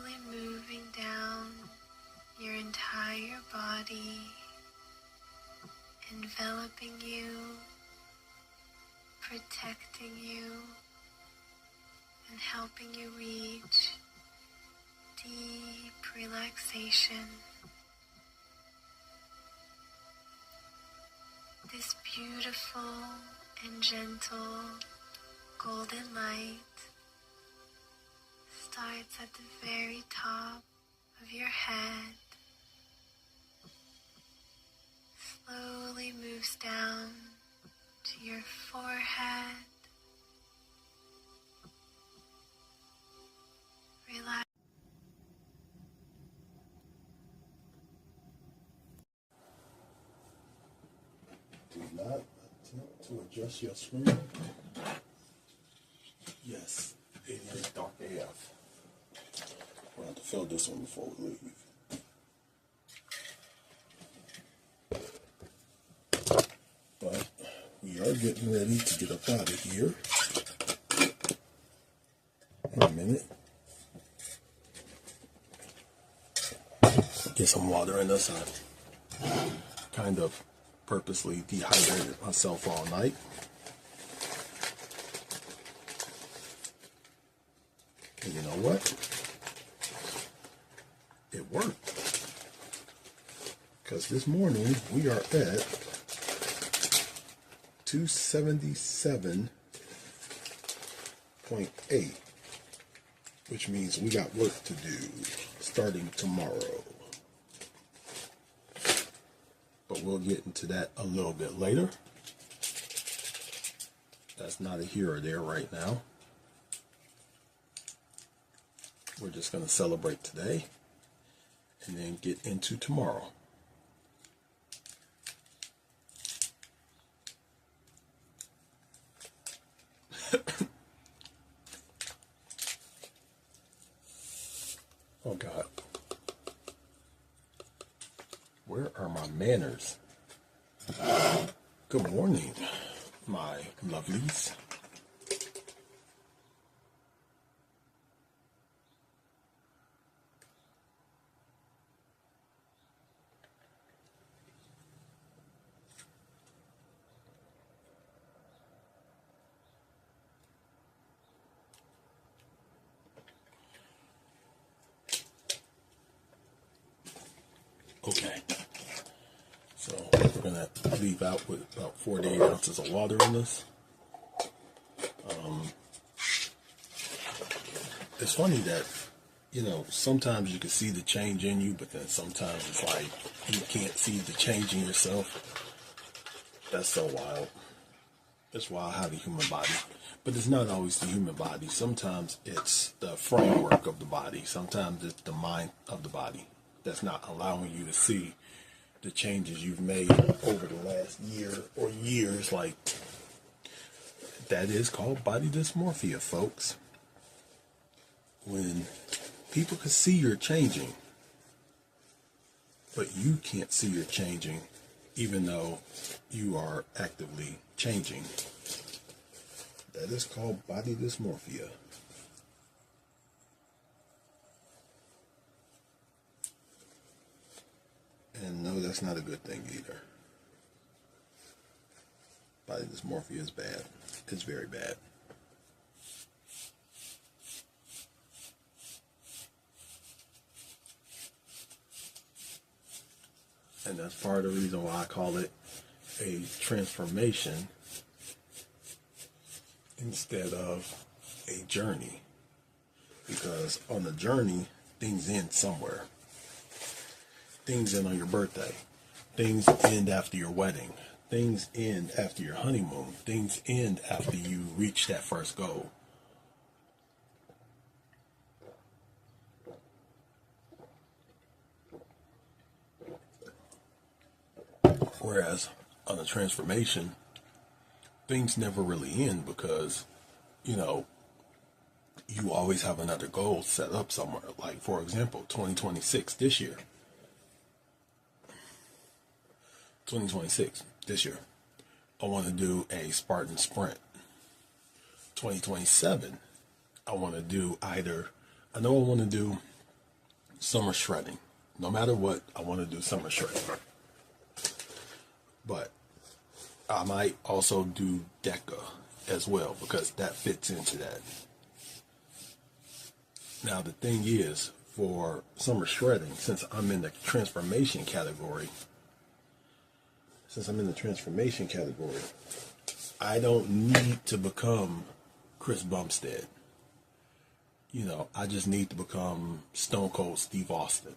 slowly moving down your entire body, enveloping you, protecting you, and helping you reach deep relaxation. This beautiful and gentle golden light starts at the very top of your head, slowly moves down to your forehead. Relax. Do not attempt to adjust your screen. Yes, it is dark AF. We'll have to fill this one before we leave. But we are getting ready to get up out of here in a minute. Get some water in us. I kind of purposely dehydrated myself all night. And you know what? It worked. Because this morning we are at 277.8, which means we got work to do starting tomorrow. But we'll get into that a little bit later. That's not a here or there right now. We're just going to celebrate today and then get into tomorrow. Oh God. Where are my manners? Good morning, my lovelies. Okay, so we're gonna leave out with about 48 ounces of water in this. It's funny that, you know, sometimes you can see the change in you, but then sometimes it's like you can't see the change in yourself. That's so wild. That's wild how the human body, but it's not always the human body. Sometimes it's the framework of the body. Sometimes it's the mind of the body that's not allowing you to see the changes you've made over the last year or years. Like, that is called body dysmorphia, folks. When people can see you're changing, but you can't see you're changing, even though you are actively changing. That is called body dysmorphia. And no, that's not a good thing either. Body dysmorphia is bad. It's very bad. And that's part of the reason why I call it a transformation instead of a journey. Because on the journey, things end somewhere. Things end on your birthday. Things end after your wedding. Things end after your honeymoon. Things end after you reach that first goal. Whereas on a transformation, things never really end because, you know, you always have another goal set up somewhere. Like, for example, 2026 this year. 2026 this year, I want to do a Spartan Sprint. 2027, I want to do either, I know I want to do summer shredding. No matter what, I want to do summer shredding. But I might also do DECA as well, because that fits into that. Now the thing is, for summer shredding, since I'm in the transformation category, I don't need to become Chris Bumstead. You know, I just need to become Stone Cold Steve Austin,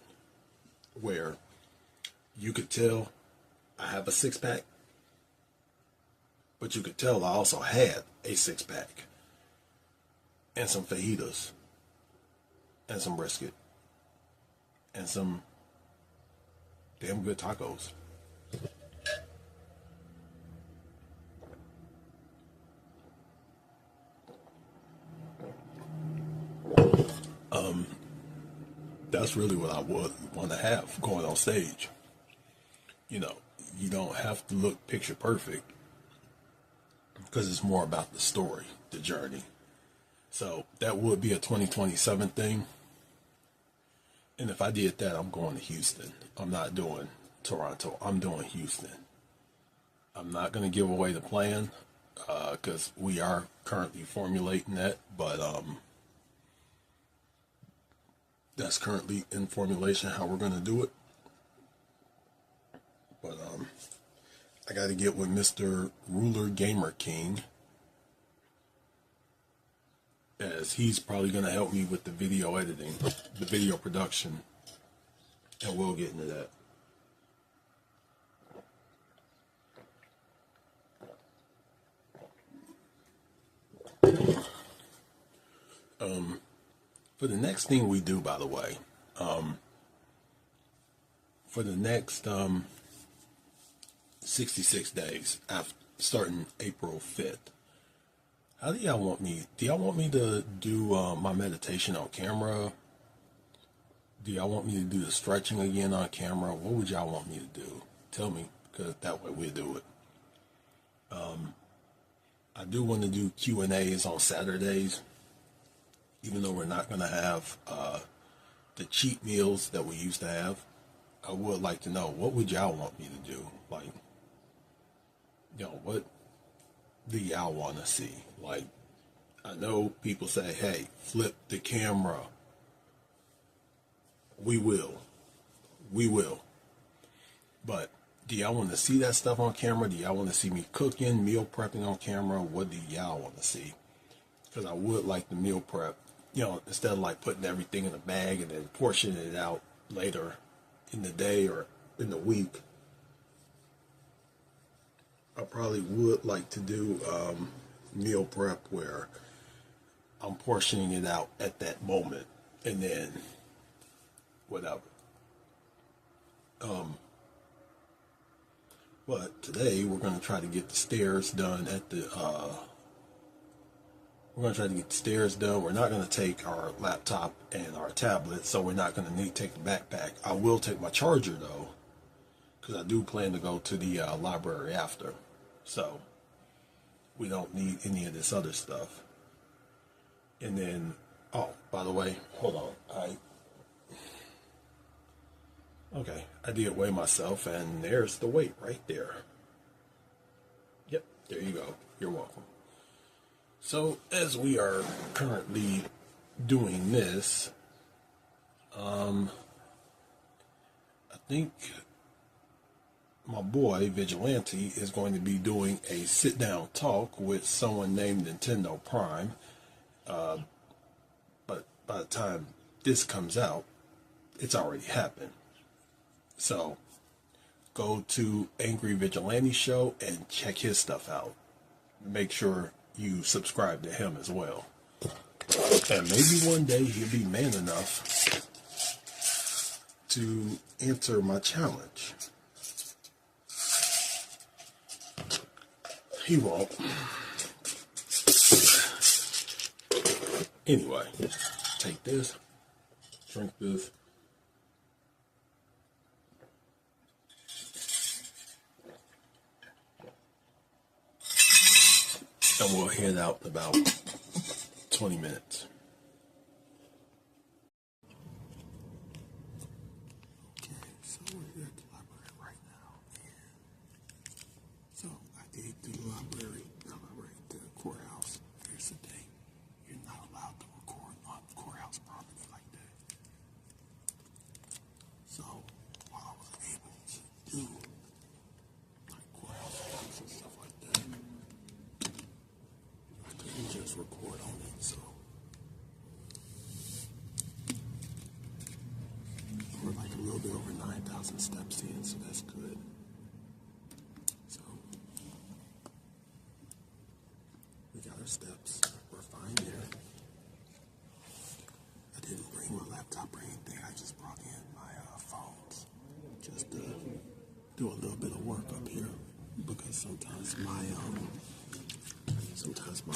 where you could tell I have a six-pack, but you could tell I also had a six-pack and some fajitas and some brisket and some damn good tacos. That's really what I would want to have going on stage. You know, you don't have to look picture perfect, because it's more about the story, the journey. So that would be a 2027 thing. And if I did that, I'm going to Houston. I'm not doing Toronto. I'm doing Houston. I'm not going to give away the plan, because we are currently formulating that, but that's currently in formulation how we're going to do it. But I got to get with Mr. Ruler Gamer King, as he's probably going to help me with the video editing, the video production, and we'll get into that. For the next thing we do, by the way, for the next 66 days, after starting April 5th, how do y'all want me? Do y'all want me to do my meditation on camera? Do y'all want me to do the stretching again on camera? What would y'all want me to do? Tell me, because that way we'll do it. I do want to do Q&As on Saturdays, even though we're not going to have the cheat meals that we used to have. I would like to know, what would y'all want me to do? Like, you know, what do y'all want to see? Like, I know people say, hey, flip the camera. We will. But do y'all want to see that stuff on camera? Do y'all want to see me cooking, meal prepping on camera? What do y'all want to see? Because I would like the meal prep, you know, instead of like putting everything in a bag and then portioning it out later in the day or in the week. I probably would like to do meal prep where I'm portioning it out at that moment and then whatever. But today we're going to try to get the stairs done at the we're going to try to get the stairs done. We're not going to take our laptop and our tablet, so we're not going to need to take the backpack. I will take my charger though, because I do plan to go to the library after, so we don't need any of this other stuff. And then, oh, by the way, hold on, okay, I did weigh myself, and there's the weight right there. Yep, there you go. You're welcome. So, as we are currently doing this, I think my boy, Vigilante, is going to be doing a sit-down talk with someone named Nintendo Prime. But by the time this comes out, it's already happened. So, go to Angry Vigilante Show and check his stuff out. Make sure you subscribe to him as well. And maybe one day he'll be man enough to answer my challenge. He won't. Anyway, take this, drink this. And we'll head out in about 20 minutes. record on it, so we're like a little bit over 9,000 steps in, so that's good. So we got our steps. We're fine there. I didn't bring my laptop or anything. I just brought in my phones just to do a little bit of work up here, because sometimes my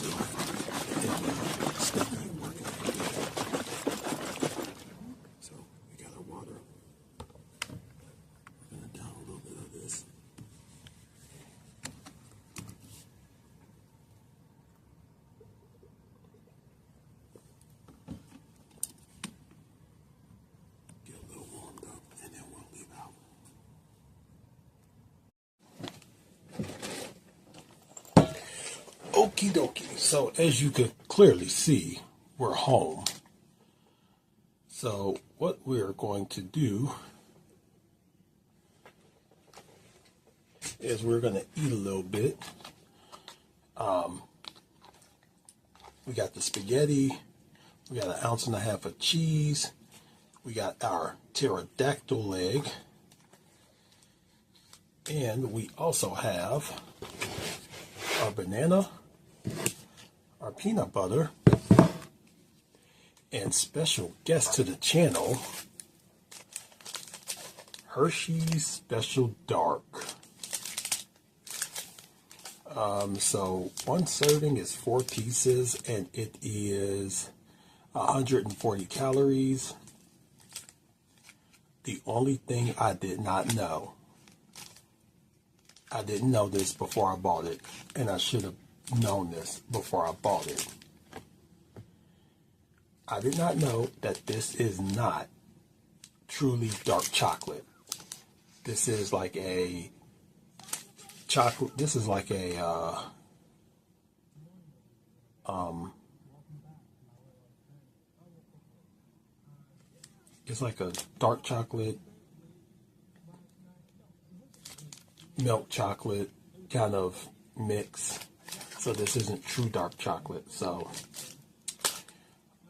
Wi-Fi stuff ain't working. So we got our water. We're gonna down a little bit of this. Get a little warmed up, and then we'll leave out. Okie dokie. So as you could clearly see, we're home. So what we're going to do is we're going to eat a little bit. We got the spaghetti. We got 1.5 ounces of cheese. We got our pterodactyl leg. And we also have our banana, our peanut butter, and special guest to the channel, Hershey's Special Dark. So one serving is 4 pieces, and it is 140 calories. The only thing I did not know, I didn't know this before I bought it, and I should have known this before I bought it. I did not know that this is not truly dark chocolate. This is like a chocolate. This is like a it's like a dark chocolate, milk chocolate kind of mix. So this isn't true dark chocolate. So,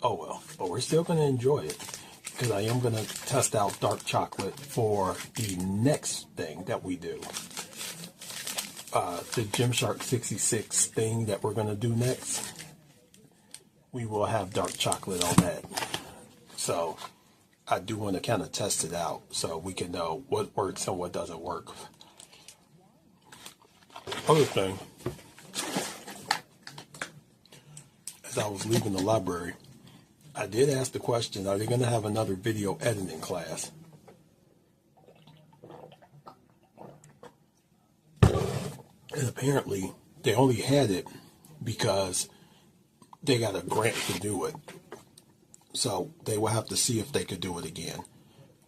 oh well. But we're still going to enjoy it, because I am going to test out dark chocolate for the next thing that we do. The Gymshark 66 thing that we're going to do next, we will have dark chocolate on that. So I do want to kind of test it out so we can know what works and what doesn't work. Other thing, as I was leaving the library, I did ask the question, are they going to have another video editing class? And apparently they only had it because they got a grant to do it. So they will have to see if they could do it again,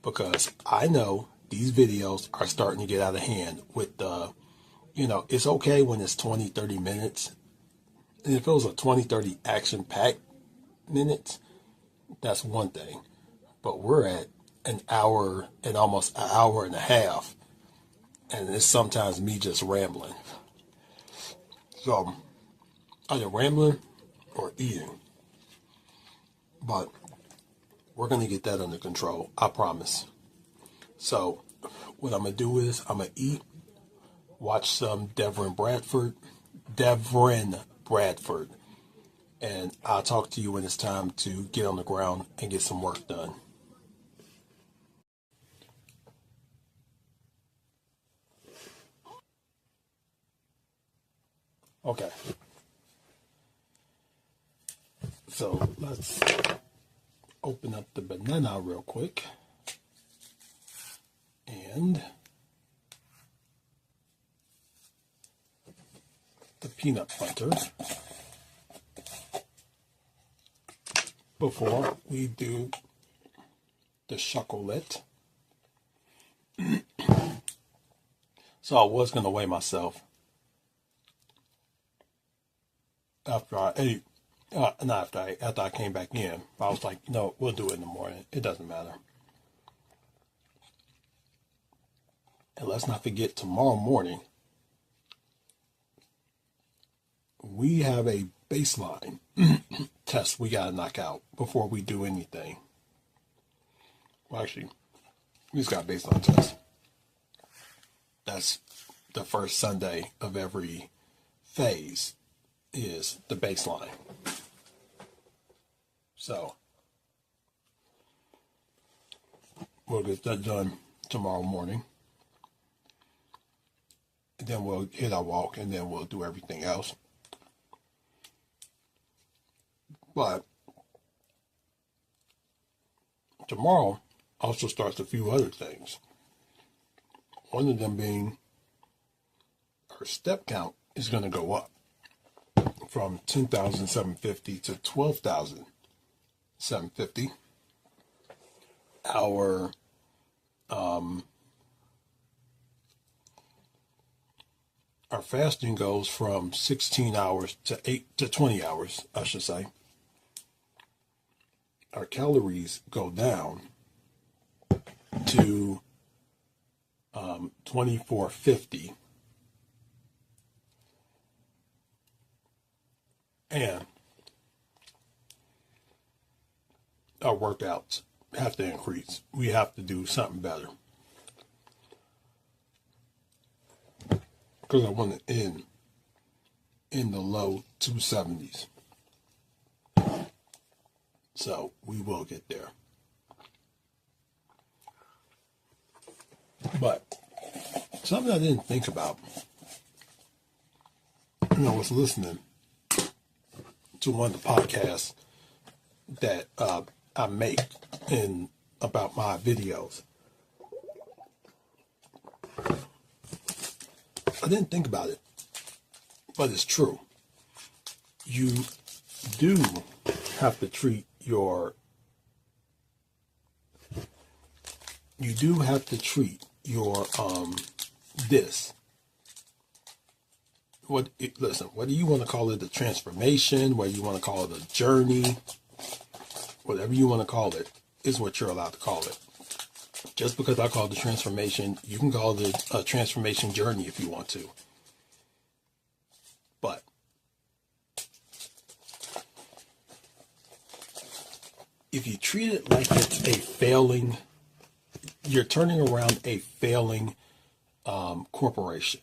because I know these videos are starting to get out of hand with the, it's okay when it's 20, 30 minutes. And if it was a 20, 30 action-packed minutes, that's one thing. But we're at an hour and almost an hour and a half. And it's sometimes me just rambling. So, either rambling or eating. But we're going to get that under control, I promise. So, what I'm going to do is I'm going to eat, watch some Devrin Bradford. And I'll talk to you when it's time to get on the ground and get some work done. Okay. So let's open up the banana real quick. And the peanut butter before we do the chocolate. So I was going to weigh myself after I ate, not after I came back in. I was like, no, we'll do it in the morning. It doesn't matter. And let's not forget, tomorrow morning, we have a baseline test we got to knock out before we do anything. Well, actually, we just got a baseline test. That's the first Sunday of every phase is the baseline. So we'll get that done tomorrow morning. And then we'll hit our walk, and then we'll do everything else. But tomorrow also starts a few other things. One of them being our step count is going to go up from 10,750 to 12,750. Our fasting goes from 16 hours to 20 hours, I should say. Our calories go down to 2450. And our workouts have to increase. We have to do something better. Because I want to end in the low 270s. So we will get there. But something I didn't think about when I was listening to one of the podcasts that I make about my videos. I didn't think about it, but it's true. You do have to treat your this. Listen, whether you want to call it a transformation, whether you want to call it a journey, whatever you want to call it, is what you're allowed to call it. Just because I call it a transformation, you can call it a transformation journey if you want to. But if you treat it like it's a failing, you're turning around a failing corporation.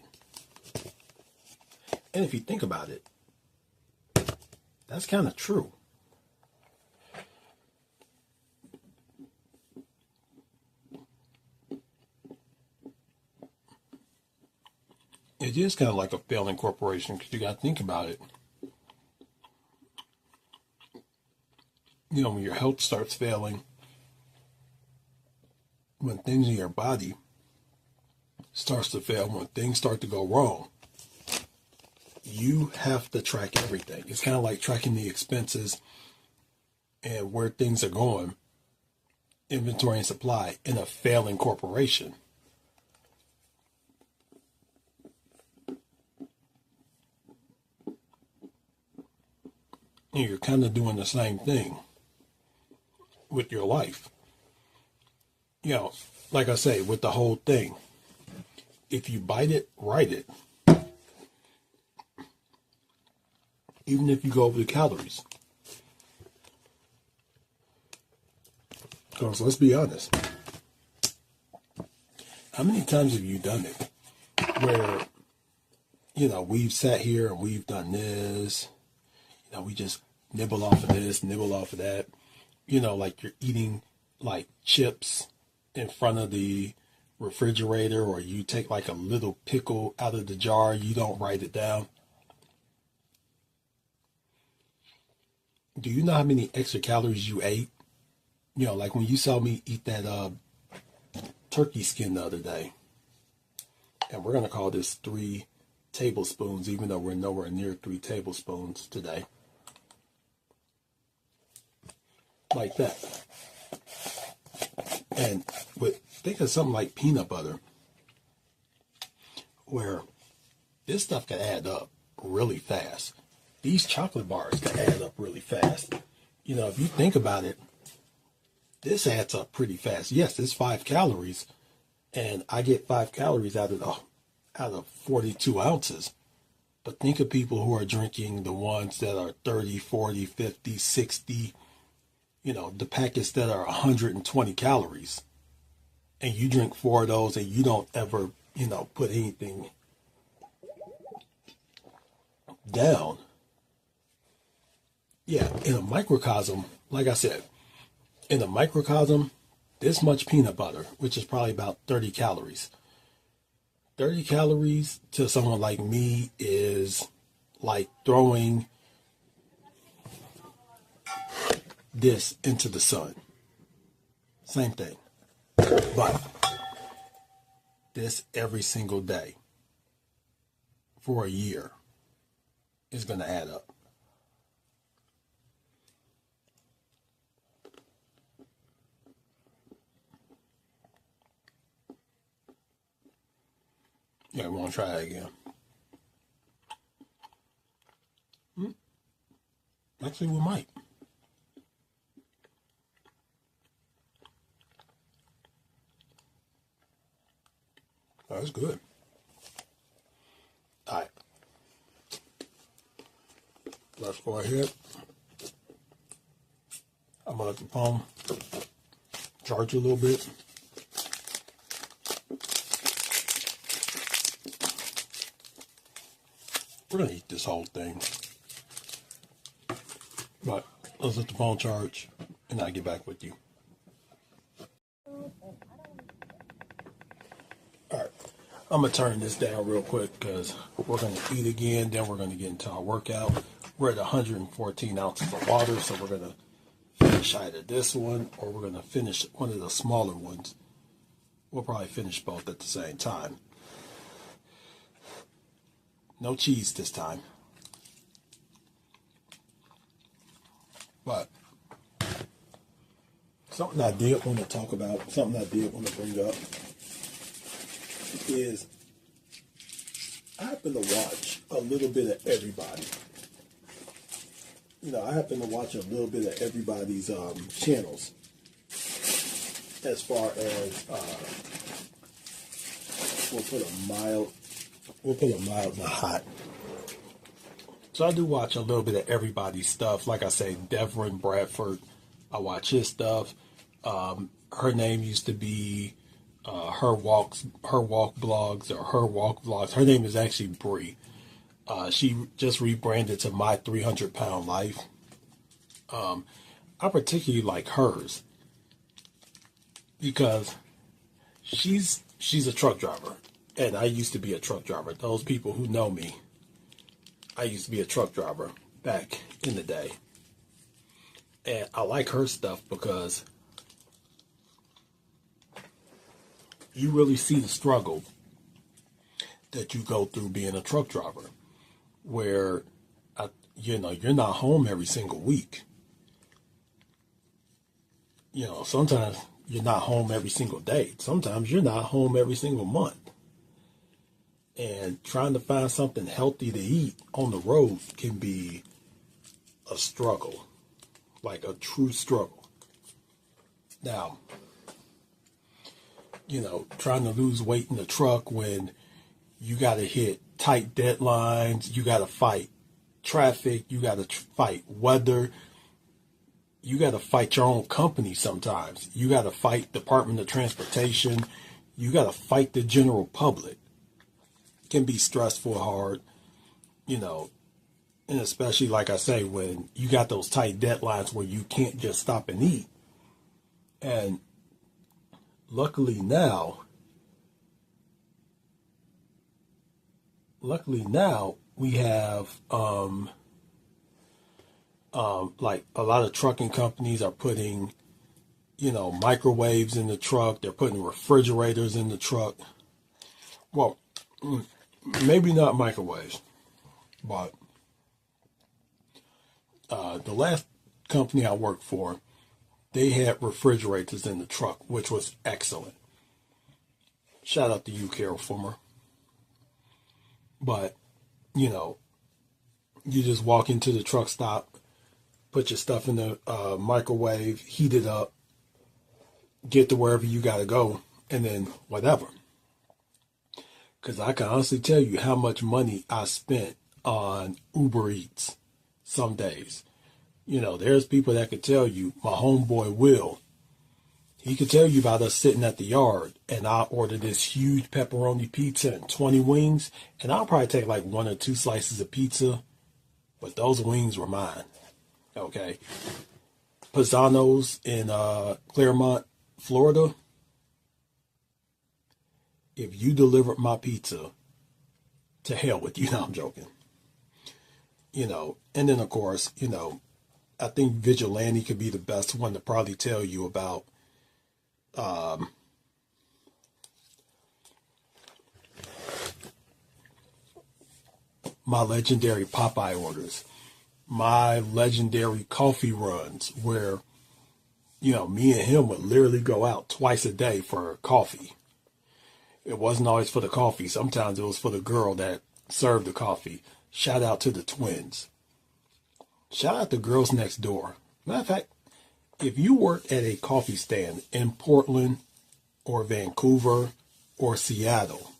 And if you think about it, that's kind of true. It is kind of like a failing corporation because you got to think about it. You know, when your health starts failing, when things in your body starts to fail, when things start to go wrong, you have to track everything. It's kind of like tracking the expenses and where things are going, inventory and supply in a failing corporation. And you're kind of doing the same thing with your life. You know, like I say, with the whole thing, if you bite it, write it. Even if you go over the calories. Because let's be honest, how many times have you done it where, you know, we've sat here and we've done this, you know, we just nibble off of this, nibble off of that, you know, like you're eating like chips in front of the refrigerator, or you take like a little pickle out of the jar, you don't write it down. Do you know how many extra calories you ate? You know, like when you saw me eat that turkey skin the other day. And we're going to call this 3 tablespoons, even though we're nowhere near 3 tablespoons today. Like that. And think of something like peanut butter, where this stuff can add up really fast. These chocolate bars can add up really fast. You know, if you think about it, this adds up pretty fast. Yes, it's 5 calories, and I get 5 calories out of 42 ounces. But think of people who are drinking the ones that are 30, 40, 50, 60, the packets that are 120 calories. And you drink 4 of those and you don't ever, put anything down. Yeah, in a microcosm, like I said, in a microcosm, this much peanut butter, which is probably about 30 calories. 30 calories to someone like me is like throwing this into the sun. Same thing. But this every single day for a year is going to add up. Yeah, we want to try it again. Actually, we might. Oh, that's good. All right. Let's go ahead. I'm going to let the phone charge a little bit. We're going to eat this whole thing. But let's let the phone charge and I'll get back with you. Alright, I'm going to turn this down real quick because we're going to eat again, then we're going to get into our workout. We're at 114 ounces of water, so we're going to finish either this one or we're going to finish one of the smaller ones. We'll probably finish both at the same time. No cheese this time. But something I did want to talk about, something I did want to bring up is I happen to watch a little bit of everybody. I happen to watch a little bit of everybody's channels as far as we'll put a mild and a hot. So I do watch a little bit of everybody's stuff. Like I say, Devin Bradford, I watch his stuff. Her name used to be her walk blogs or her walk vlogs. Her name is actually Bree. She just rebranded to My 300 Pound Life. I particularly like hers because she's a truck driver, and I used to be a truck driver. Those people who know me, I used to be a truck driver back in the day. And I like her stuff because you really see the struggle that you go through being a truck driver, where you're not home every single week. Sometimes you're not home every single day. Sometimes you're not home every single month. And trying to find something healthy to eat on the road can be a struggle, like a true struggle. Now, trying to lose weight in the truck when you got to hit tight deadlines, you got to fight traffic, you got to fight weather, you got to fight your own company sometimes. You got to fight Department of Transportation, you got to fight the general public. Can be stressful, hard, and especially, like I say, when you got those tight deadlines where you can't just stop and eat. And luckily now we have like a lot of trucking companies are putting microwaves in the truck. They're putting refrigerators in the truck. Well, maybe not microwaves, but the last company I worked for, they had refrigerators in the truck, which was excellent. Shout out to you, Carol Fulmer. But, you just walk into the truck stop, put your stuff in the microwave, heat it up, get to wherever you got to go, and then whatever. Because I can honestly tell you how much money I spent on Uber Eats some days. You know, there's people that could tell you, my homeboy Will, he could tell you about us sitting at the yard and I ordered this huge pepperoni pizza and 20 wings, and I'll probably take like 1 or 2 slices of pizza, but those wings were mine. Okay. Pisano's in Claremont, Florida. If you delivered my pizza, to hell with you. No, I'm joking. You know, and then of course, you know, I think Vigilante could be the best one to probably tell you about my legendary Popeye orders, my legendary coffee runs, where, you know, me and him would literally go out twice a day for coffee. It wasn't always for the coffee. Sometimes it was for the girl that served the coffee. Shout out to the twins. Shout out to girls next door. Matter of fact, if you work at a coffee stand in Portland or Vancouver or Seattle,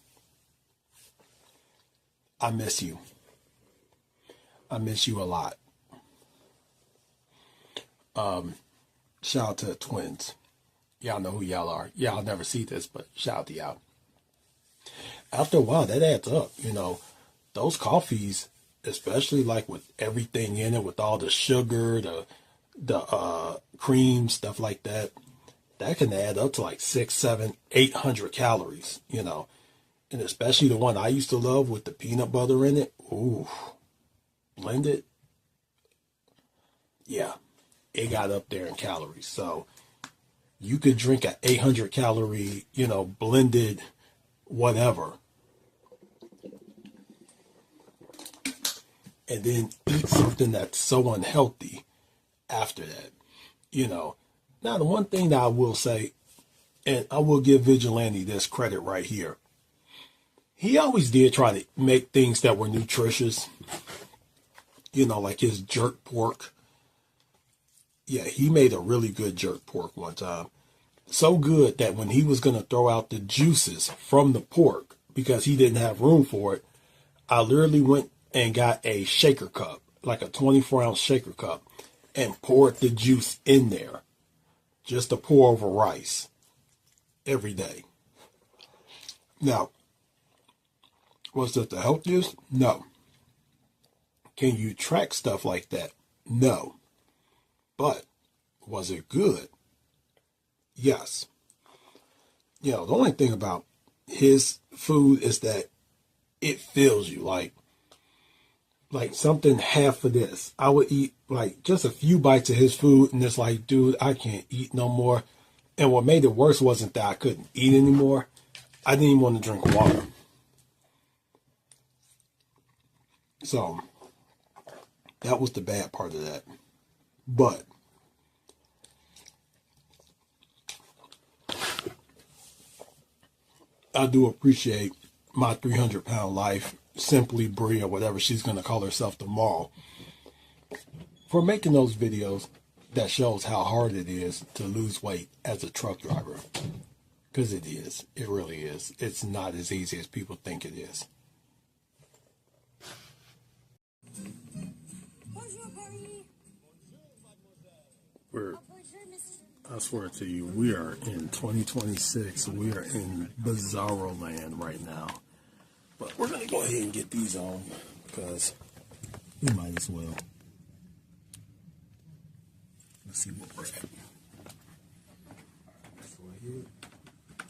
I miss you. I miss you a lot. Shout out to the twins. Y'all know who y'all are. Y'all never see this, but shout out to y'all. After a while, that adds up. You know, those coffees, especially like with everything in it, with all the sugar, the cream, stuff like that, that can add up to like 600, 700, 800 calories, you know. And especially the one I used to love with the peanut butter in it. Ooh, blended. Yeah, it got up there in calories. So you could drink an 800 calorie, you know, blended whatever, and then eat something that's so unhealthy after that, you know. Now, the one thing that I will say, and I will give Vigilante this credit right here, he always did try to make things that were nutritious, you know, like his jerk pork. Yeah, he made a really good jerk pork one time. So good that when he was going to throw out the juices from the pork, because he didn't have room for it, I literally went and got a shaker cup, like a 24-ounce shaker cup, and poured the juice in there just to pour over rice every day. Now, was it the healthiest? No. Can you track stuff like that? No. But was it good? Yes. You know, the only thing about his food is that it fills you. Like something half of this. I would eat like just a few bites of his food and it's like, dude, I can't eat no more. And what made it worse wasn't that I couldn't eat anymore. I didn't even want to drink water. So that was the bad part of that. But I do appreciate my 300-pound life, Simply Brie or whatever she's going to call herself tomorrow, for making those videos that shows how hard it is to lose weight as a truck driver. Because it is. It really is. It's not as easy as people think it is. I swear to you, we are in 2026. We are in bizarro land right now. But we're going to go ahead and get these on because we might as well. Let's see what we're at. Let's go ahead.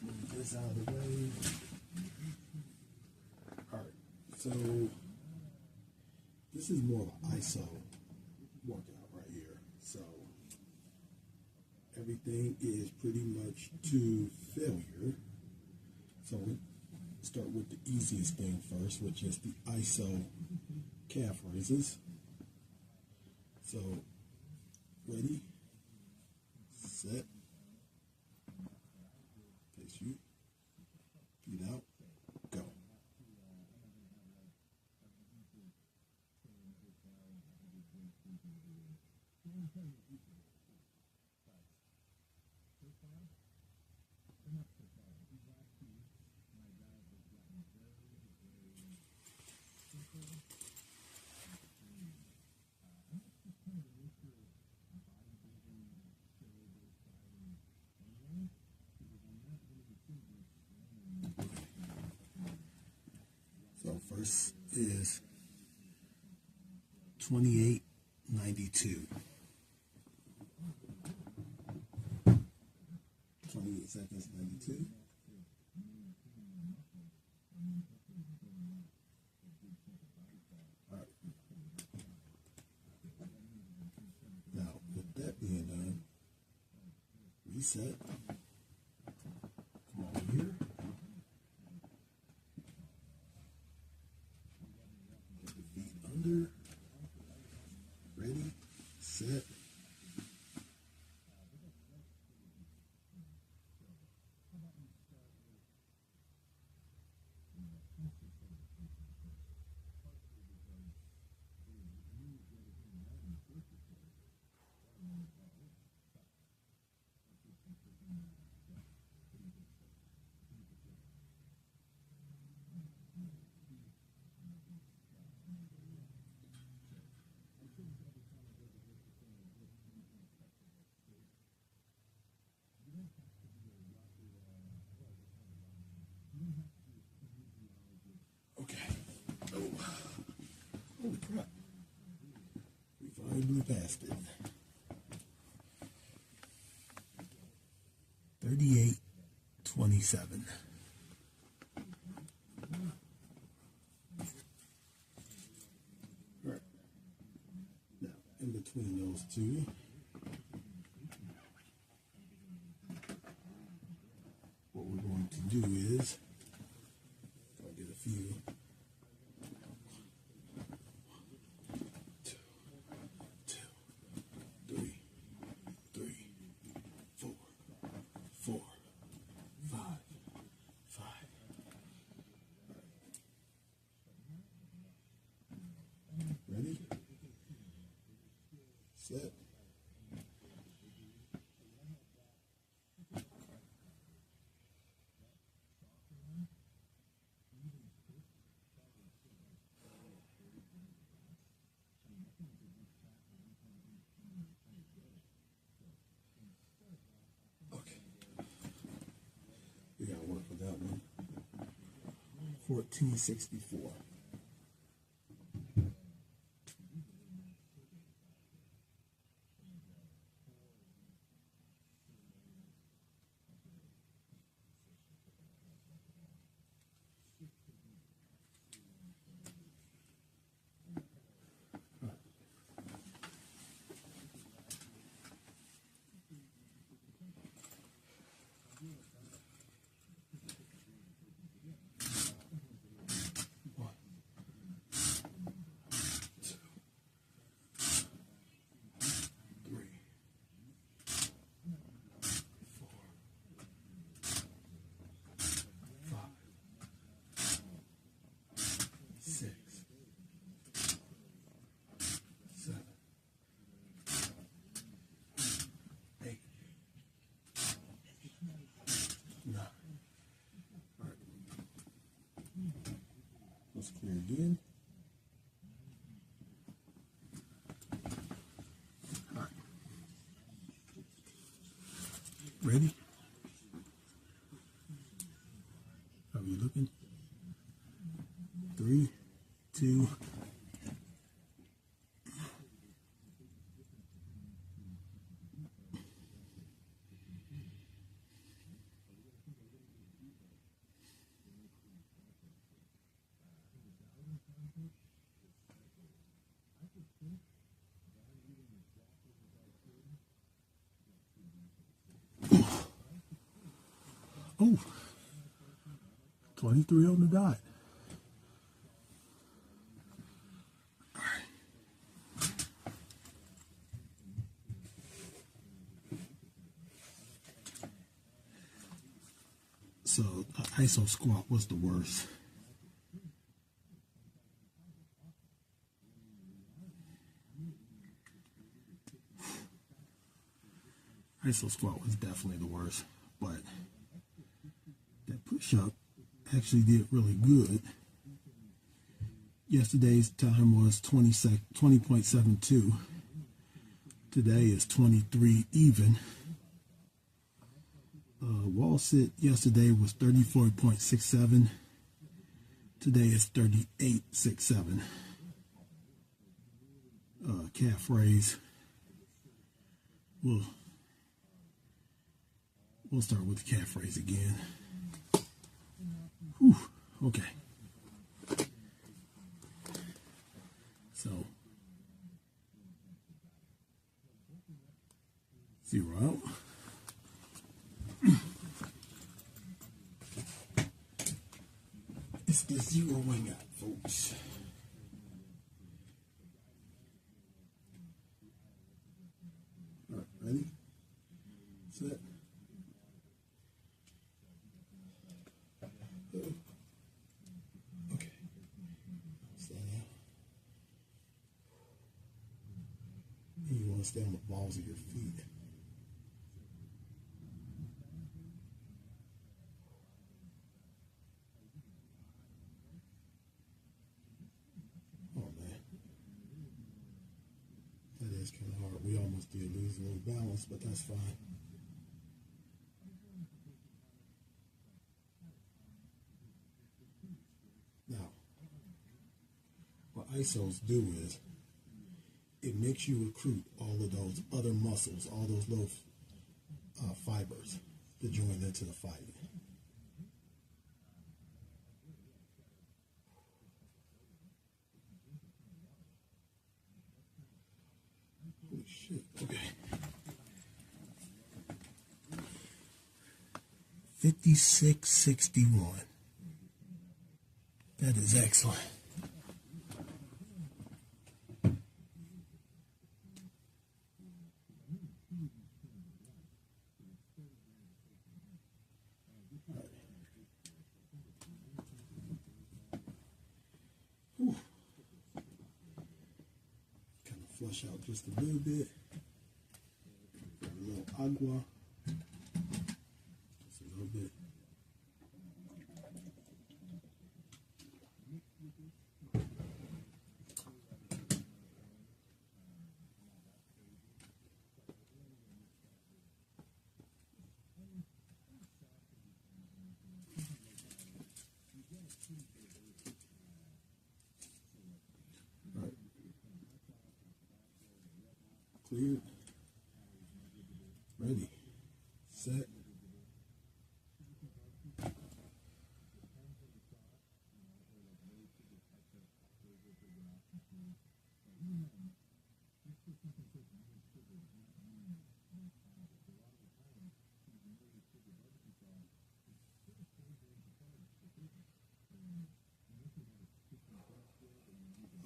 Move this out of the way. Alright, so this is more of an ISO workout right here. So everything is pretty much to failure. So we start with the easiest thing first, which is the ISO calf raises. So ready, set, face you, feet out, go. course is 28:92. 28 seconds, 92. All right. Now, with that being done, reset. Come over here. Get the feet under. Ready, set. Okay. Oh, holy crap. We finally blew past it. 38:27. All right. Now, in between those two, what we're going to do is, I'll get a few. 4, 5, 5. Ready? Set. We got to work with that one. 1464. Let's clear again. All right. Ready? How are you looking? 3, 2. Oh, 23 on the dot. All right. So, ISO squat was the worst. ISO squat was definitely the worst, but that push-up actually did really good. Yesterday's time was 20.72. Today is 23 even. Wall sit yesterday was 34.67. Today is 38.67. Calf raise. We'll start with the calf raise again. Whew, okay. So 0 out. It's the zeroing out, folks. All right, ready? Set. Okay. Stand out. And you want to stay on the balls of your feet. Oh man, that is kind of hard. We almost did lose a little balance, but that's fine. Now, what ISOs do is it makes you recruit all of those other muscles, all those little fibers to join into the fight. Holy shit, okay. 56.61. That is excellent. Kind of flush out just a little bit. Grab a little agua. Just a little bit. All right. Cleared. Ready. Set.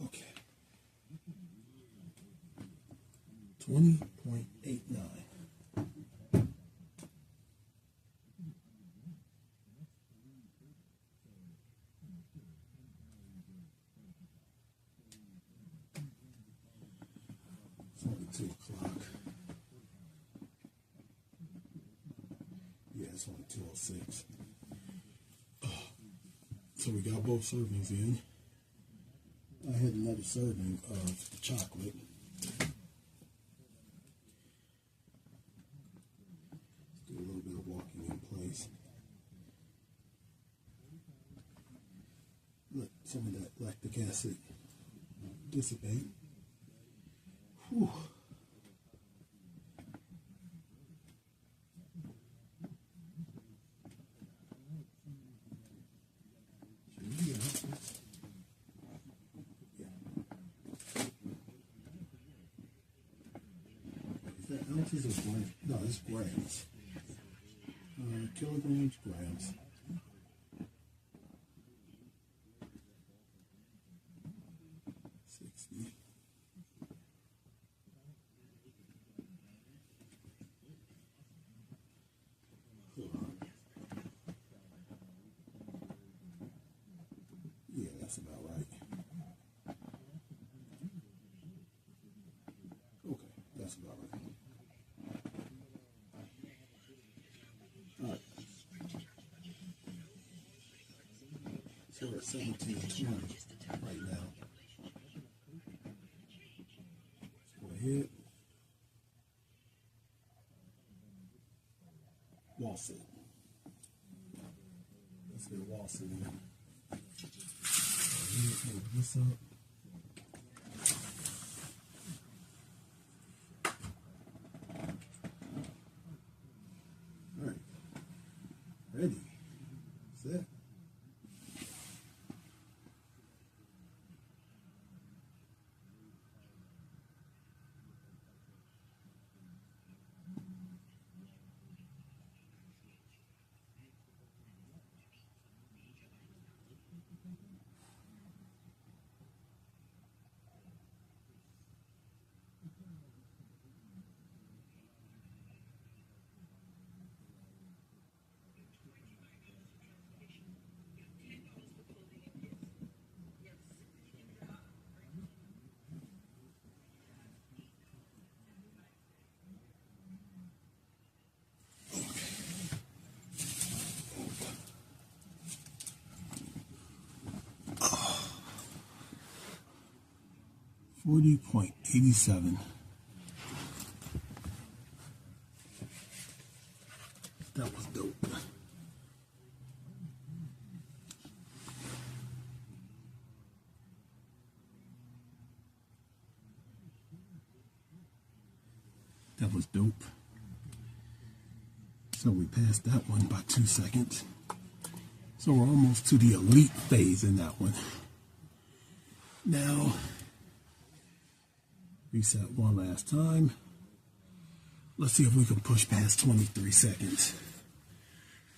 Okay. 20.89. It's only 2 o'clock. Yeah, it's only 2:06. So we got both servings in. I had another serving of chocolate. Do a little bit of walking in place. Let some of that lactic acid dissipate. Whew. Is that ounces or grams? No, it's grams. Kilograms, grams. Yeah, that's about right. Okay, that's about right. All right. So we're at 17:20 right now. Go ahead. Wall sit. Let's get a wall sit in. Move this up. All right. Ready. Set. $40.87. That was dope. That was dope. So we passed that one by 2 seconds. So we're almost to the elite phase in that one. Now, reset one last time. Let's see if we can push past 23 seconds.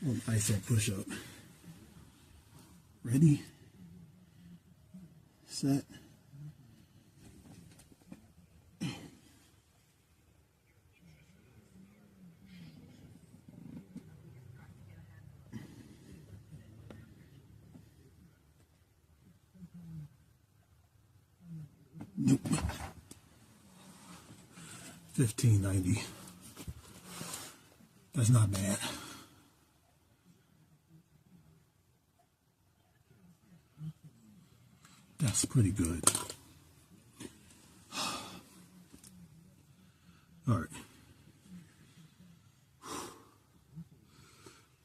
One ISO push-up. Ready? Set. Nope. 1590. That's not bad. That's pretty good. All right.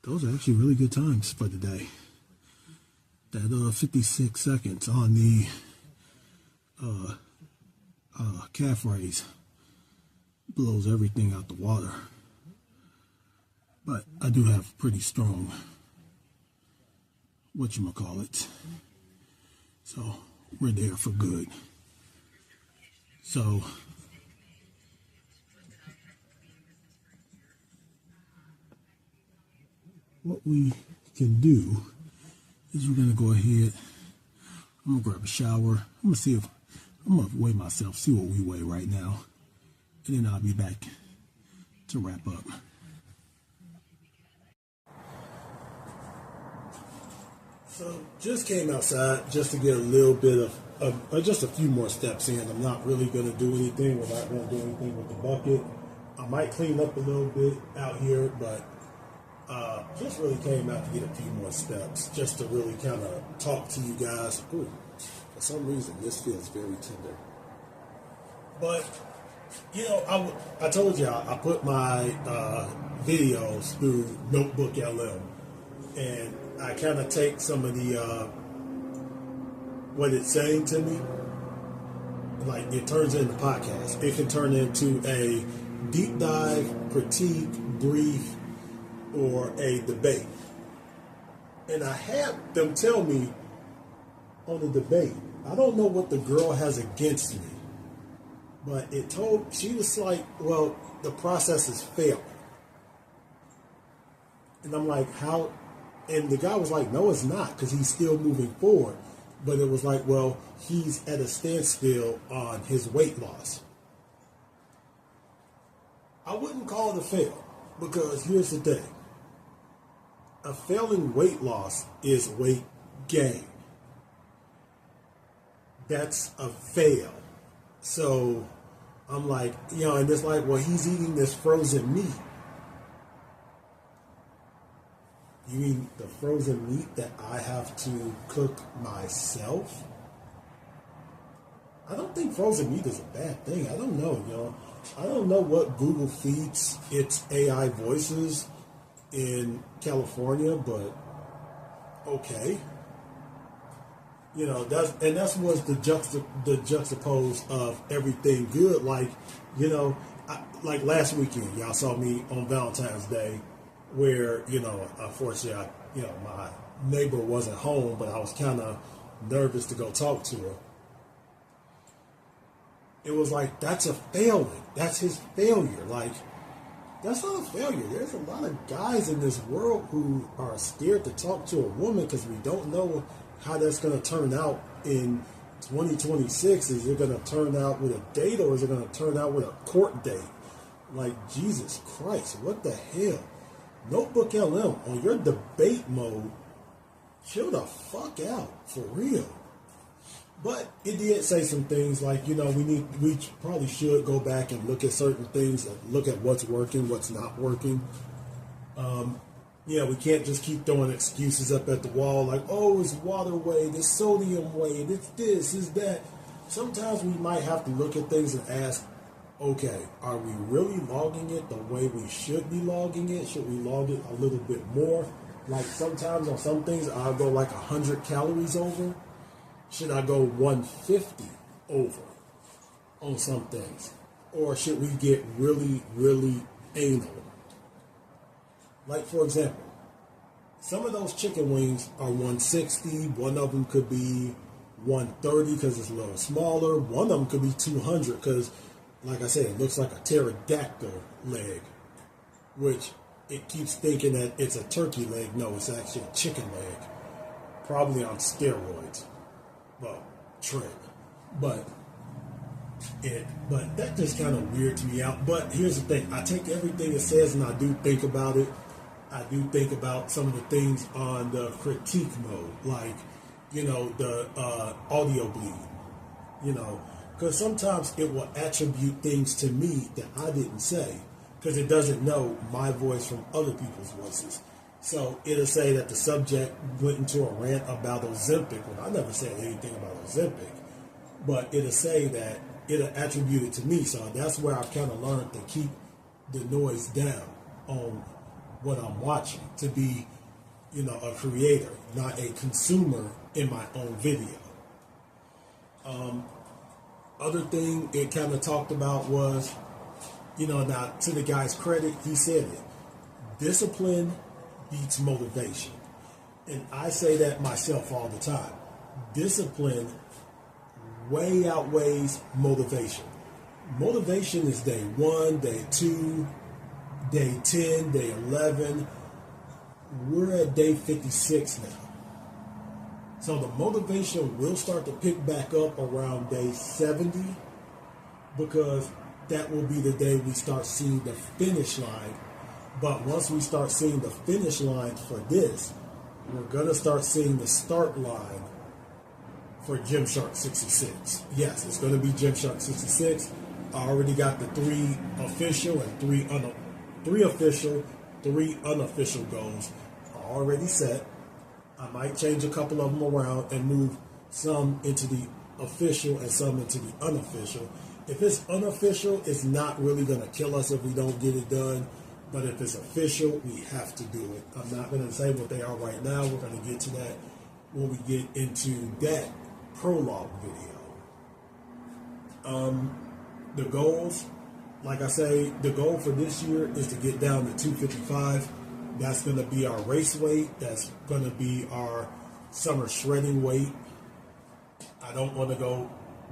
Those are actually really good times for today. That 56 seconds on the calf raise blows everything out the water. But I do have pretty strong, whatchamacallit. So we're there for good. So what we can do is we're gonna go ahead. I'm gonna grab a shower. I'm gonna weigh myself, see what we weigh right now, and then I'll be back to wrap up. So just came outside just to get a little bit of just a few more steps in. I'm not really going to do anything. We're not going to do anything with the bucket. I might clean up a little bit out here, but just really came out to get a few more steps, just to really kind of talk to you guys. Ooh, for some reason, this feels very tender. But, you know, I told you I put my videos through Notebook LM, and I kind of take some of the, what it's saying to me, like it turns into podcast. It can turn into a deep dive, critique, brief, or a debate. And I had them tell me on the debate, I don't know what the girl has against me, but she was like, well, the process has failed. And I'm like, how? And the guy was like, no, it's not, because he's still moving forward. But it was like, well, he's at a standstill on his weight loss. I wouldn't call it a fail, because here's the thing. A failing weight loss is weight gain. That's a fail. So I'm like, you know, and it's like, well, he's eating this frozen meat. You mean the frozen meat that I have to cook myself? I don't think frozen meat is a bad thing. I don't know, you know. I don't know what Google feeds its AI voices in California, but okay. You know, that's what's the juxtapose of everything good. Like, you know, like last weekend, y'all saw me on Valentine's Day, where, you know, unfortunately, my neighbor wasn't home, but I was kind of nervous to go talk to her. It was like, that's a failing. That's his failure. Like, that's not a failure. There's a lot of guys in this world who are scared to talk to a woman because we don't know how that's going to turn out in 2026. Is it going to turn out with a date, or is it going to turn out with a court date? Like, Jesus Christ, what the hell? Notebook LM, on your debate mode, chill the fuck out, for real. But it did say some things like, you know, we probably should go back and look at certain things, and look at what's working, what's not working. We can't just keep throwing excuses up at the wall like, oh, it's water weight, it's sodium weight, it's this, it's that. Sometimes we might have to look at things and ask, okay, are we really logging it the way we should be logging it? Should we log it a little bit more? Like, sometimes on some things I'll go like 100 calories over. Should I go 150 over on some things? Or should we get really, really anal? Like, for example, some of those chicken wings are 160. One of them could be 130 because it's a little smaller. One of them could be 200 because, like I said, it looks like a pterodactyl leg, which it keeps thinking that it's a turkey leg. No, it's actually a chicken leg, probably on steroids. Well, trend. But that just kind of weirds me out. But here's the thing. I take everything it says and I do think about it. I do think about some of the things on the critique mode, like, you know, the audio bleed, you know, because sometimes it will attribute things to me that I didn't say because it doesn't know my voice from other people's voices. So it'll say that the subject went into a rant about Ozempic when I never said anything about Ozempic, but it'll say that it'll attribute it to me. So that's where I've kind of learned to keep the noise down on what I'm watching, to be, you know, a creator, not a consumer in my own video. Other thing it kind of talked about was, you know, now to the guy's credit, he said it, discipline beats motivation. And I say that myself all the time. Discipline way outweighs motivation. Motivation is day 1, day 2, day 10, day 11. We're at day 56 now. So the motivation will start to pick back up around day 70 because that will be the day we start seeing the finish line. But once we start seeing the finish line for this, we're going to start seeing the start line for Gymshark 66. Yes, it's going to be Gymshark 66. I already got the 3 official and 3 official, 3 unofficial goals already set. I might change a couple of them around and move some into the official and some into the unofficial. If it's unofficial, it's not really going to kill us if we don't get it done. But if it's official, we have to do it. I'm not going to say what they are right now. We're going to get to that when we get into that prologue video. The goals, like I say, the goal for this year is to get down to 255. That's going to be our race weight. That's going to be our summer shredding weight. I don't want to go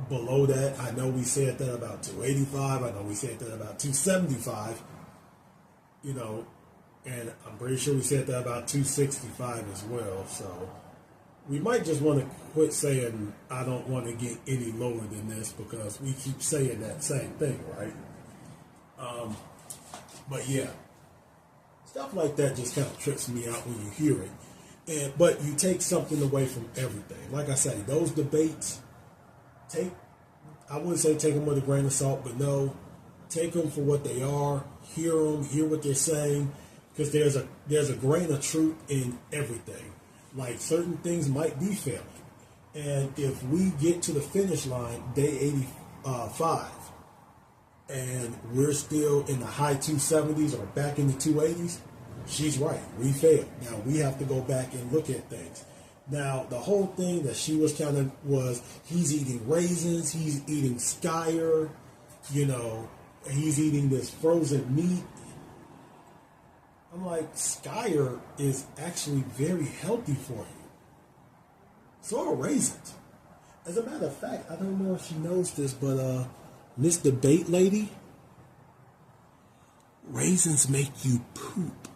below that. I know we said that about 285. I know we said that about 275. You know, and I'm pretty sure we said that about 265 as well. So we might just want to quit saying I don't want to get any lower than this because we keep saying that same thing, right? But yeah, stuff like that just kind of trips me out when you hear it. But you take something away from everything. Like I say, those debates, I wouldn't say take them with a grain of salt, but no, take them for what they are. Hear them, hear what they're saying, because there's a grain of truth in everything. Like, certain things might be failing, and if we get to the finish line, day 85, and we're still in the high 270s or back in the 280s, she's right. We failed. Now we have to go back and look at things. Now, the whole thing that she was kind of was, he's eating raisins, he's eating Skyer, you know, he's eating this frozen meat. I'm like, Skyer is actually very healthy for you. So are raisins. As a matter of fact, I don't know if she knows this, but Miss Debate Lady, raisins make you poop.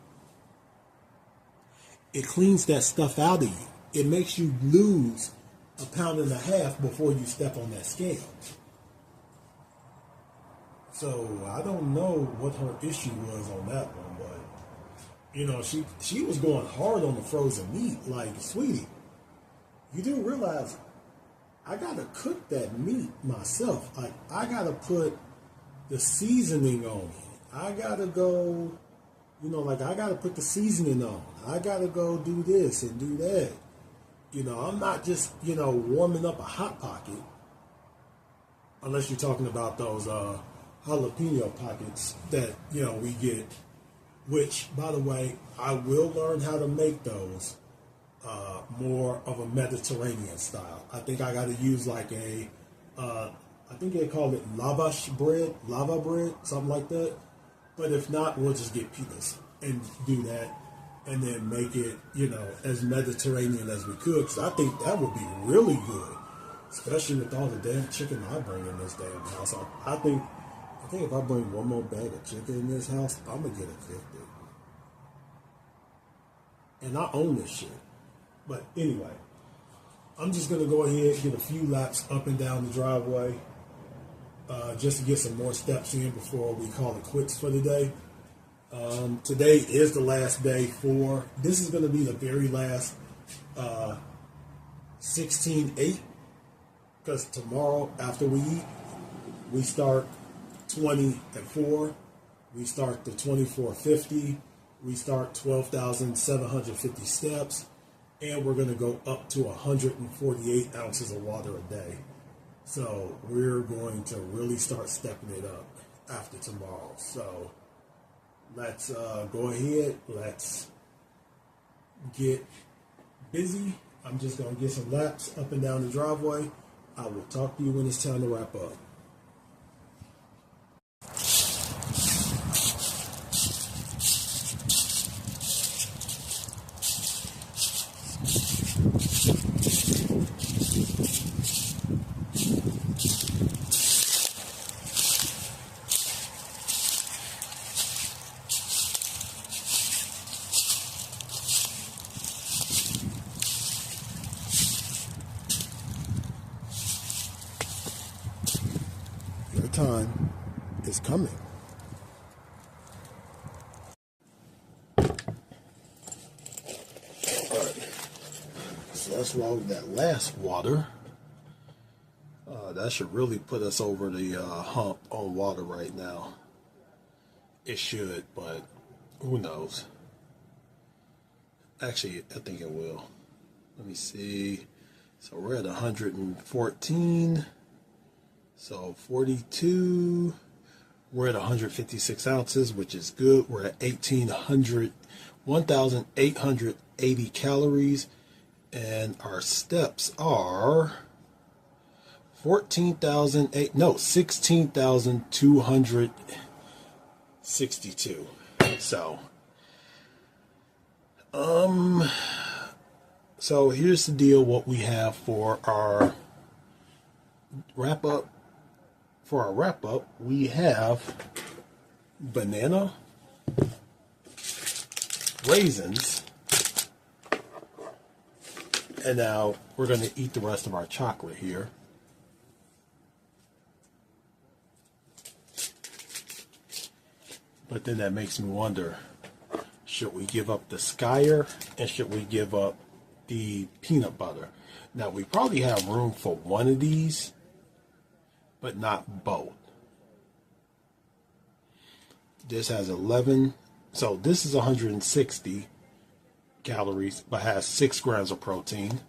It cleans that stuff out of you. It makes you lose 1.5 pounds before you step on that scale. So I don't know what her issue was on that one, but you know, she was going hard on the frozen meat. Like, sweetie, you do realize I gotta cook that meat myself. Like, I gotta put the seasoning on it. I gotta go, you know, like, I gotta put the seasoning on. I gotta go do this and do that. You know, I'm not just, you know, warming up a Hot Pocket. Unless you're talking about those jalapeno pockets that, you know, we get. Which, by the way, I will learn how to make those more of a Mediterranean style. I think I got to use like I think they call it lava bread, something like that. But if not, we'll just get pitas and do that, and then make it, you know, as Mediterranean as we could. Because I think that would be really good, especially with all the damn chicken I bring in this damn house. I think if I bring one more bag of chicken in this house, I'm gonna get evicted. And I own this shit. But anyway, I'm just gonna go ahead and get a few laps up and down the driveway, just to get some more steps in before we call it quits for the day. Today is the last day this is gonna be the very last 16-8, because tomorrow after we eat, we start 20-4, we start the 2450, we start 12,750 steps, and we're going to go up to 148 ounces of water a day. So we're going to really start stepping it up after tomorrow. So let's go ahead, let's get busy. I'm just going to get some laps up and down the driveway. I will talk to you when it's time to wrap up. Your time is coming. Alright, so let's log that last water. That should really put us over the hump on water right now. It should, but who knows? Actually, I think it will. Let me see. So we're at 114. So 42. We're at 156 ounces, which is good. We're at 1,880 calories. And our steps are 16,262. So here's the deal, what we have for our wrap up. For our wrap up, we have banana, raisins, and now we're going to eat the rest of our chocolate here. But then that makes me wonder, should we give up the Skyer and should we give up the peanut butter? Now, we probably have room for one of these, but not both. This has 11, so this is 160 calories, but has 6 grams of protein.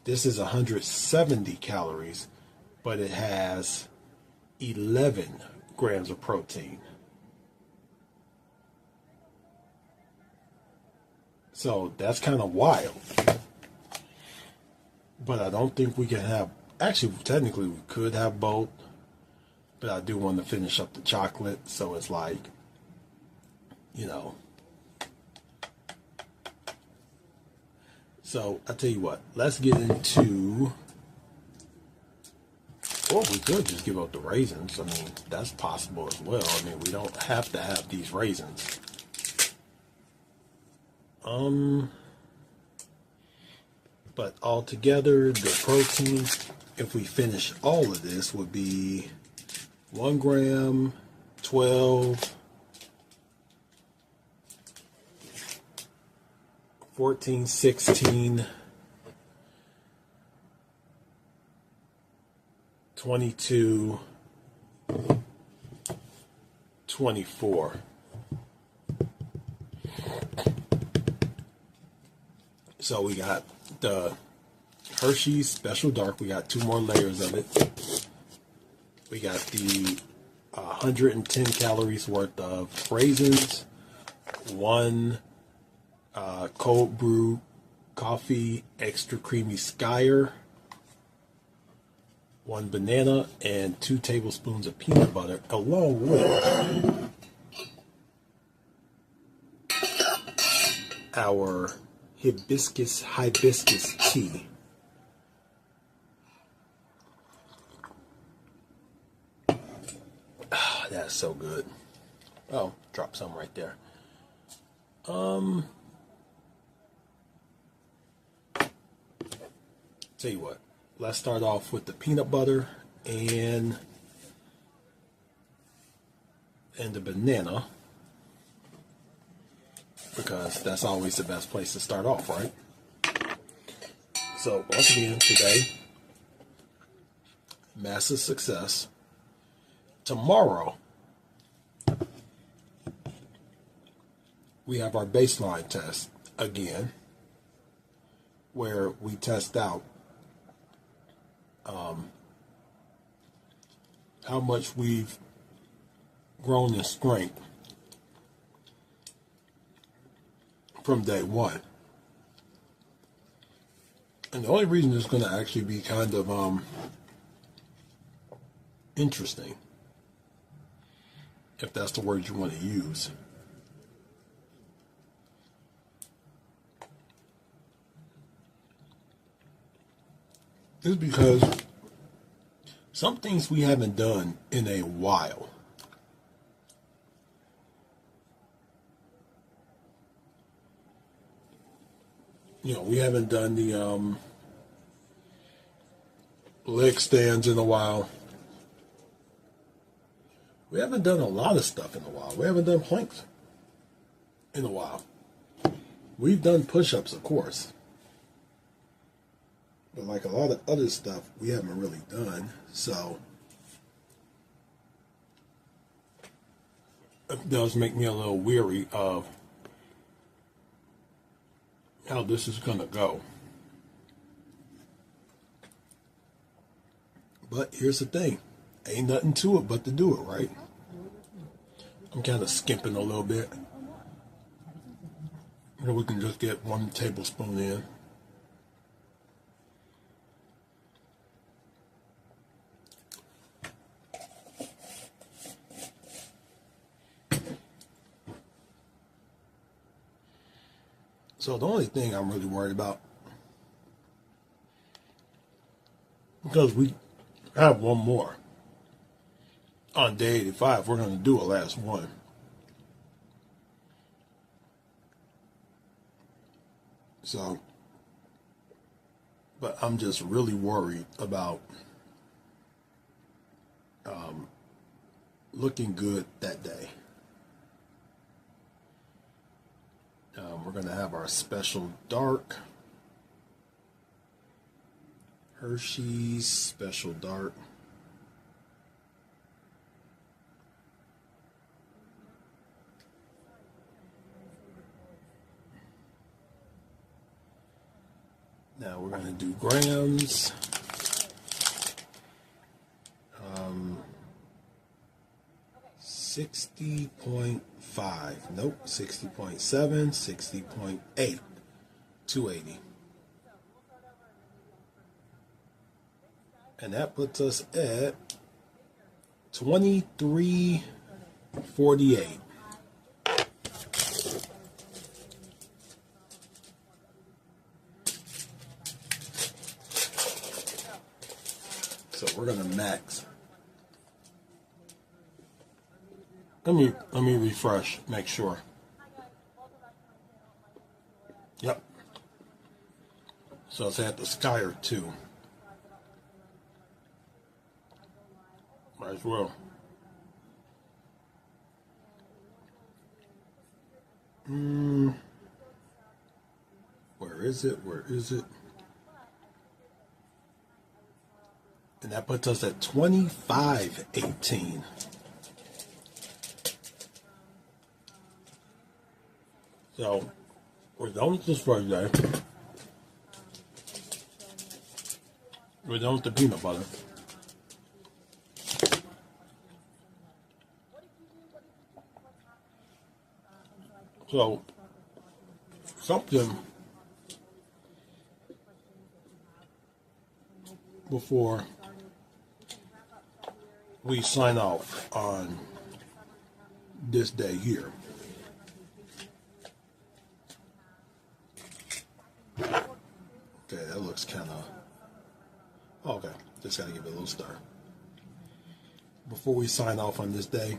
This is 170 calories, but it has 11 grams of protein. So that's kind of wild. but I don't think we can have, actually, technically we could have both, but I do want to finish up the chocolate, so it's like, you know. So I tell you what, let's get into, or we could just give up the raisins. I mean, that's possible as well. I mean, we don't have to have these raisins. But altogether, the protein, if we finish all of this, would be 1 gram, 12, 14, 16, 22, 24. So we got the Hershey's Special Dark. We got 2 more layers of it. We got the 110 calories worth of raisins, 1 cold brew coffee extra creamy Skyer, 1 banana, and 2 tablespoons of peanut butter, along with our hibiscus tea. Ah, that's so good. Oh, drop some right there. Tell you what, let's start off with the peanut butter and the banana, because that's always the best place to start off, right? So once again, today, massive success. Tomorrow, we have our baseline test again, where we test out how much we've grown in strength from day one. And the only reason it's going to actually be kind of interesting, if that's the word you want to use, is because some things we haven't done in a while. You know, we haven't done the leg stands in a while. We haven't done a lot of stuff in a while. We haven't done planks in a while. We've done push-ups, of course. But like a lot of other stuff, we haven't really done. So it does make me a little weary of how this is going to go. But here's the thing. Ain't nothing to it but to do it, right? I'm kind of skimping a little bit. And we can just get 1 tablespoon in. So the only thing I'm really worried about, because we have 1 more on day 85, we're going to do a last one. So, but I'm just really worried about looking good that day. We're going to have our special dark, Hershey's Special Dark. Now we're going to do grams. 60.5, nope, 60.7, 60.8, 280. And that puts us at 23:48. So we're gonna max. Let me refresh, make sure. Yep. So it's at the Skyer 2. Might as well. Where is it? Where is it? And that puts us at 25:18. So we're done with this first day. We're done with the peanut butter. So something before we sign off on this day here. Okay, that looks kind of... Okay, just got to give it a little stir. Before we sign off on this day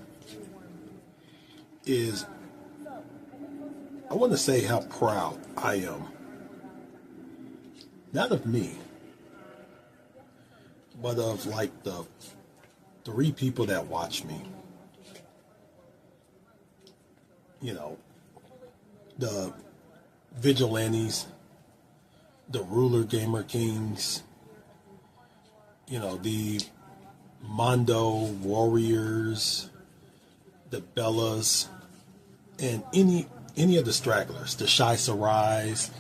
is, I want to say how proud I am. Not of me, but of like the 3 people that watch me. You know, the vigilantes, the ruler gamer kings, you know, the Mondo warriors, the Bellas, and any of the stragglers, the Shy Sarais,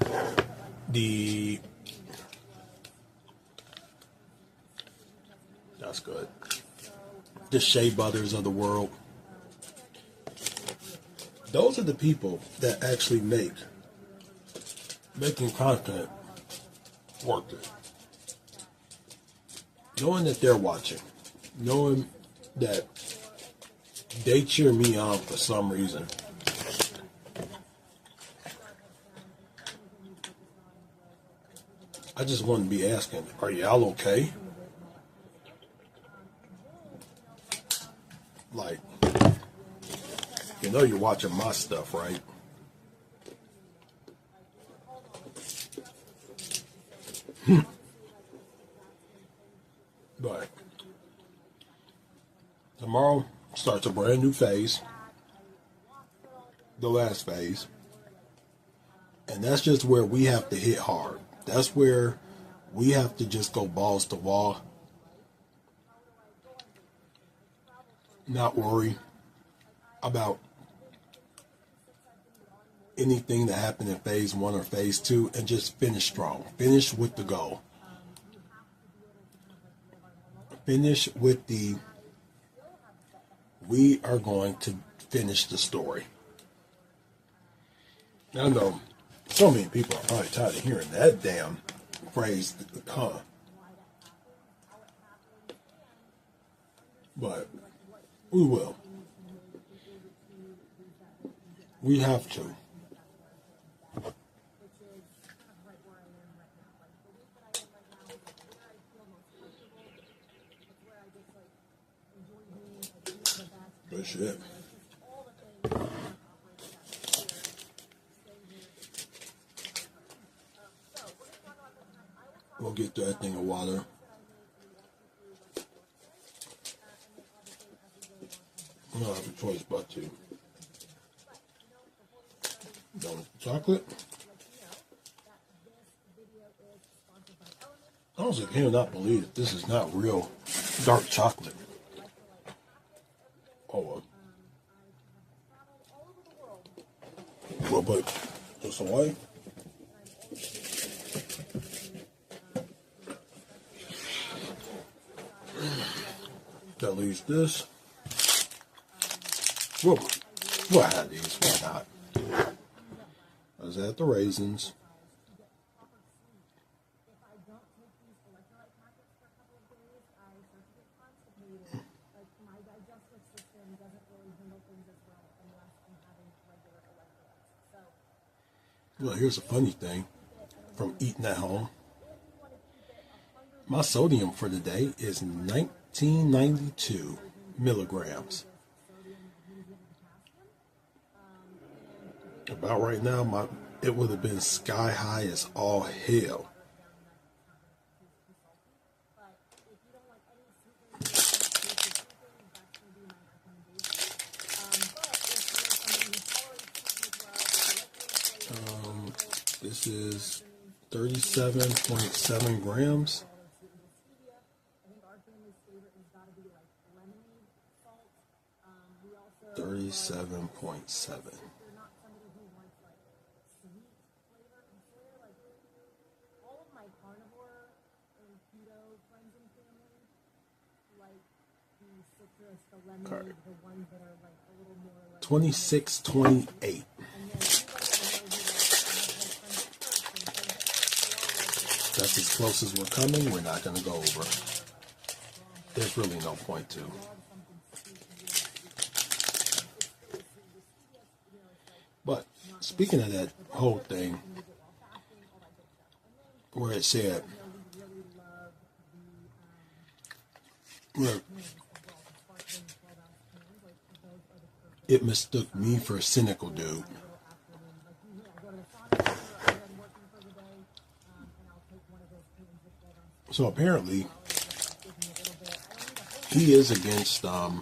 that's good, the Shea Butters of the world. Those are the people that actually making content worth it. Knowing that they're watching, knowing that they cheer me on for some reason. I just wouldn't be asking, are y'all okay? Like, you know you're watching my stuff, right? But tomorrow starts a brand new phase, the last phase, and that's just where we have to hit hard. That's where we have to just go balls to wall, not worry about anything that happened in phase 1 or phase 2, and just finish strong. Finish with the goal. Finish with we are going to finish the story. I know so many people are probably tired of hearing that damn phrase, huh? But we will. We have to. Good shit. We'll get that thing of water. I don't have a choice but to. Done with the chocolate. I honestly cannot believe that this is not real dark chocolate. Oh well. We'll put this away. That leaves this. We'll have these. Why not? Let's add the raisins. Well, here's a funny thing from eating at home. My sodium for the day is 1992 milligrams. About right now, it would have been sky high as all hell. This is 37.7 grams. $37.7. Card. 26.28. That's as close as we're coming. We're not going to go over. There's really no point to. But speaking of that whole thing, where it said, where it mistook me for a cynical dude. So apparently, he is against, now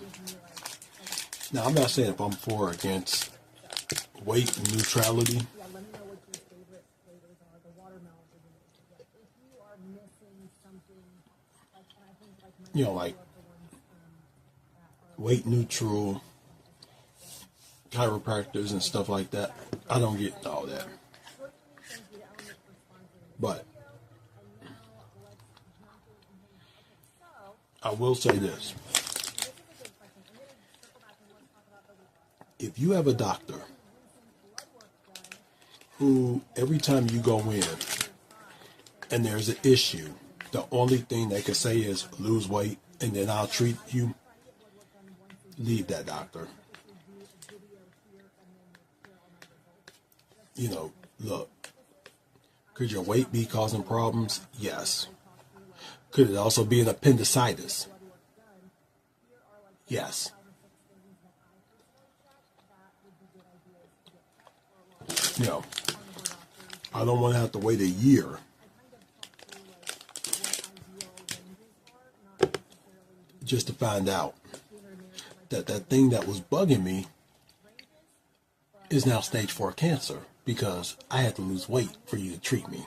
I'm not saying if I'm for or against weight neutrality. You know, like weight neutral chiropractors and stuff like that. I don't get all that. But I will say this. If you have a doctor who every time you go in and there's an issue, the only thing they can say is lose weight and then I'll treat you, leave that doctor. You know, look, could your weight be causing problems? Yes. Could it also be an appendicitis? Yes. You know, I don't want to have to wait a year just to find out that that thing that was bugging me is now stage 4 cancer because I had to lose weight for you to treat me.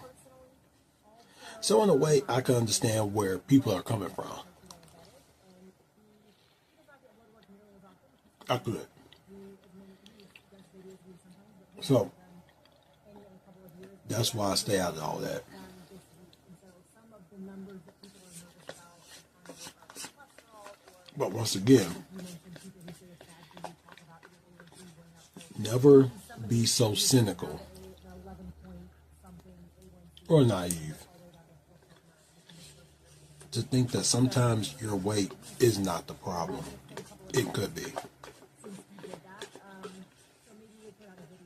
So in a way, I can understand where people are coming from. I could. So that's why I stay out of all that. But once again, never be so cynical or naive to think that sometimes your weight is not the problem. It could be.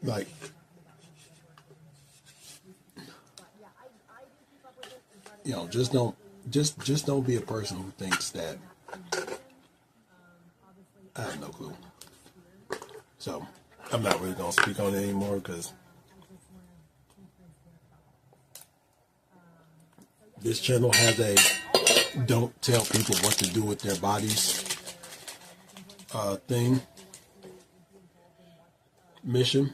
Like, you know, just don't be a person who thinks that I have no clue. So I'm not really gonna speak on it anymore because this channel has a don't tell people what to do with their bodies mission.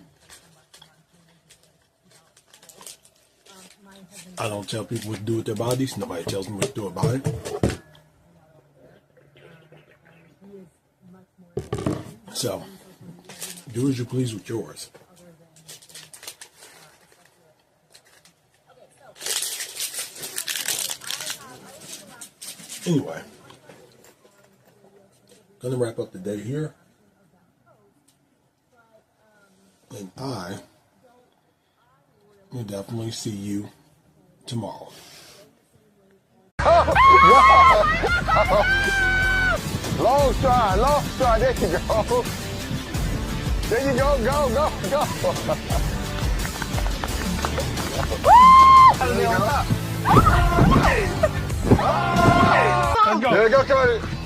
I don't tell people what to do with their bodies. Nobody tells me what to do about it. So, do as you please with yours. Anyway, gonna wrap up the day here. And I will definitely see you tomorrow. Long stride, there you go. There you go, go. Let's go. There you go, Cody.